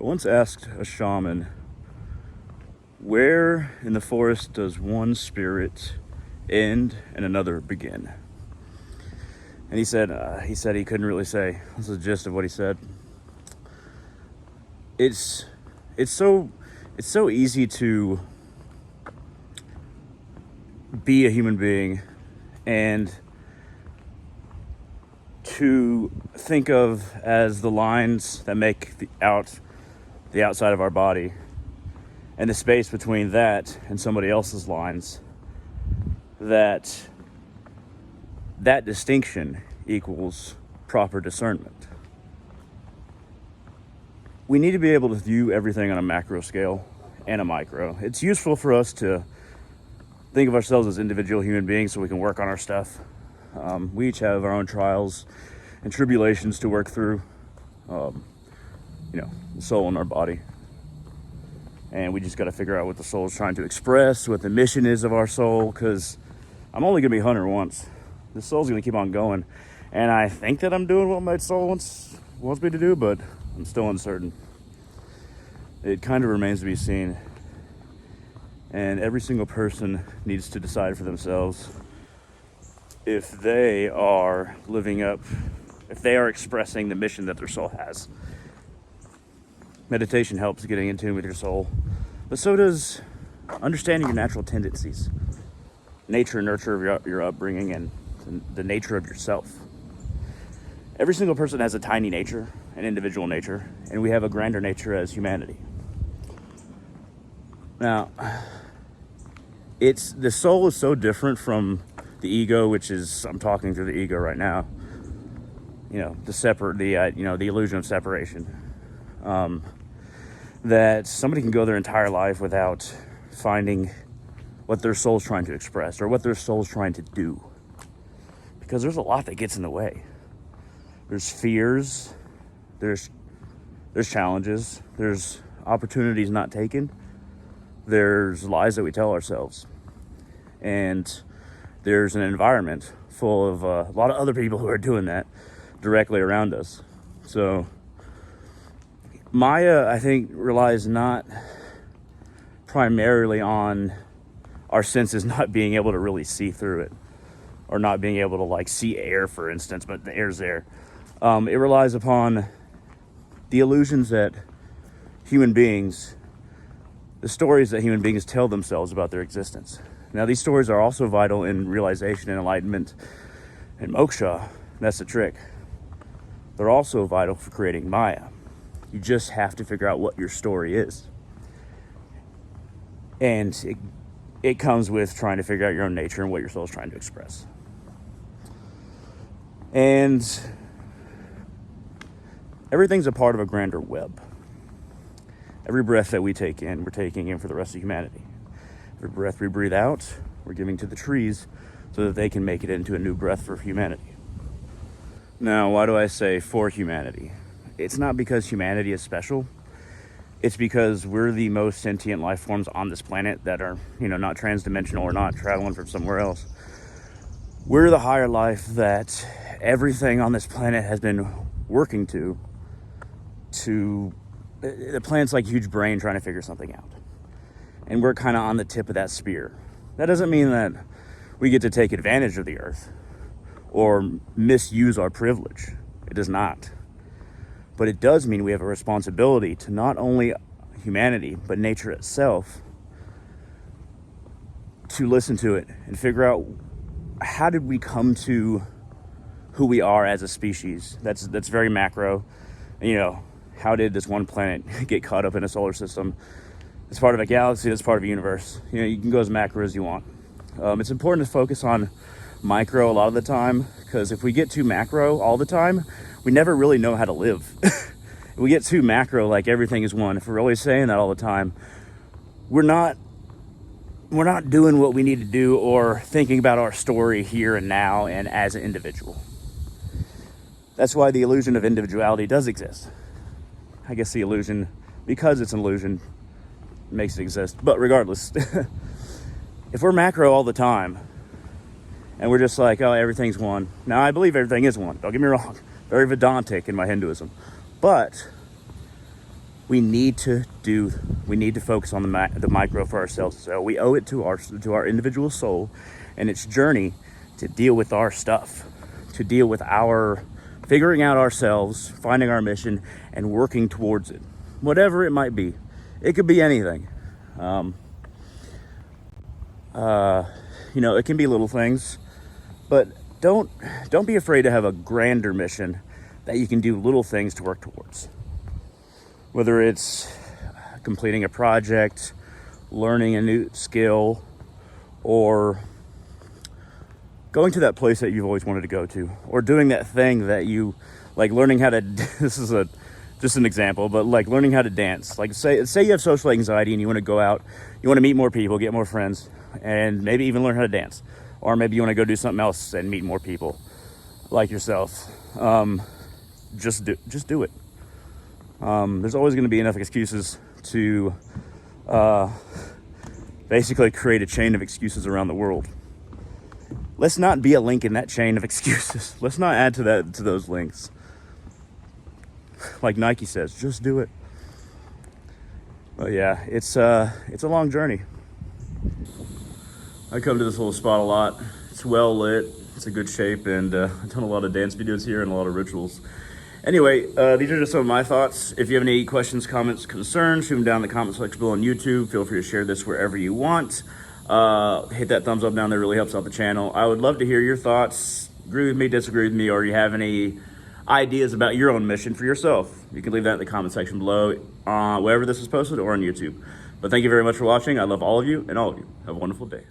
I once asked a shaman, where in the forest does one spirit end and another begin? And he said he couldn't really say. That's the gist of what he said. It's so easy to be a human being and to think of as the lines that make the outside of our body and the space between that and somebody else's lines, that distinction equals proper discernment. We need to be able to view everything on a macro scale and a micro. It's useful for us to think of ourselves as individual human beings so we can work on our stuff. We each have our own trials and tribulations to work through, the soul in our body. And we just got to figure out what the soul is trying to express, what the mission is of our soul, because I'm only going to be Hunter once. The soul's going to keep on going. And I think that I'm doing what my soul wants me to do, but I'm still uncertain. It kind of remains to be seen. And every single person needs to decide for themselves if they are expressing the mission that their soul has. Meditation helps getting in tune with your soul, but so does understanding your natural tendencies, nature and nurture of your upbringing, and the nature of yourself. Every single person has a tiny nature, an individual nature, and we have a grander nature as humanity. Now, the soul is so different from the ego, which is, I'm talking through the ego right now. The illusion of separation. That somebody can go their entire life without finding what their soul's trying to express or what their soul's trying to do. Because there's a lot that gets in the way. There's fears, there's challenges, there's opportunities not taken, there's lies that we tell ourselves. And there's an environment full of a lot of other people who are doing that directly around us. So Maya, I think, relies not primarily on our senses not being able to really see through it, or not being able to see air, for instance, but the air's there. It relies upon the illusions that the stories that human beings tell themselves about their existence. Now, these stories are also vital in realization and enlightenment and moksha. That's the trick. They're also vital for creating Maya. You just have to figure out what your story is. And it comes with trying to figure out your own nature and what your soul is trying to express. And everything's a part of a grander web. Every breath that we take in, we're taking in for the rest of humanity. Every breath we breathe out, we're giving to the trees so that they can make it into a new breath for humanity. Now, why do I say for humanity? It's not because humanity is special. It's because we're the most sentient life forms on this planet that are, not transdimensional or not traveling from somewhere else. We're the higher life that everything on this planet has been working to. The planet's like a huge brain trying to figure something out. And we're kind of on the tip of that spear. That doesn't mean that we get to take advantage of the earth or misuse our privilege. It does not. But it does mean we have a responsibility to not only humanity, but nature itself, to listen to it and figure out, how did we come to who we are as a species? That's very macro. How did this one planet get caught up in a solar system? It's part of a galaxy, it's part of a universe. You can go as macro as you want. It's important to focus on micro a lot of the time, because if we get too macro all the time, we never really know how to live. If we get too macro, like everything is one, if we're always saying that all the time, we're not doing what we need to do or thinking about our story here and now and as an individual. That's why the illusion of individuality does exist. I guess the illusion, because it's an illusion, makes it exist. But regardless, if we're macro all the time and we're just like, oh, everything's one. Now, I believe everything is one. Don't get me wrong. Very Vedantic in my Hinduism. But we need to focus on the micro for ourselves. So we owe it to our individual soul and its journey to deal with our stuff, to deal with our figuring out ourselves, finding our mission, and working towards it, whatever it might be. It could be anything. It can be little things, but don't be afraid to have a grander mission that you can do little things to work towards. Whether it's completing a project, learning a new skill, or going to that place that you've always wanted to go to, or doing that thing that you like, learning how to, this is just an example, but like learning how to dance. Like say you have social anxiety and you want to go out, you want to meet more people, get more friends, and maybe even learn how to dance. Or maybe you want to go do something else and meet more people like yourself. Just do it. There's always going to be enough excuses to basically create a chain of excuses around the world. Let's not be a link in that chain of excuses. Let's not add to those links. Like Nike says, just do it. But yeah, it's a long journey. I come to this little spot a lot. It's well lit. It's in good shape, and I've done a lot of dance videos here and a lot of rituals. Anyway, these are just some of my thoughts. If you have any questions, comments, concerns, shoot them down in the comment section below on YouTube. Feel free to share this wherever you want. Hit that thumbs up down there, really helps out the channel. I would love to hear your thoughts. Agree with me, disagree with me, or you have any ideas about your own mission for yourself. You can leave that in the comment section below, wherever this is posted, or on YouTube. But thank you very much for watching. I love all of you, and all of you have a wonderful day.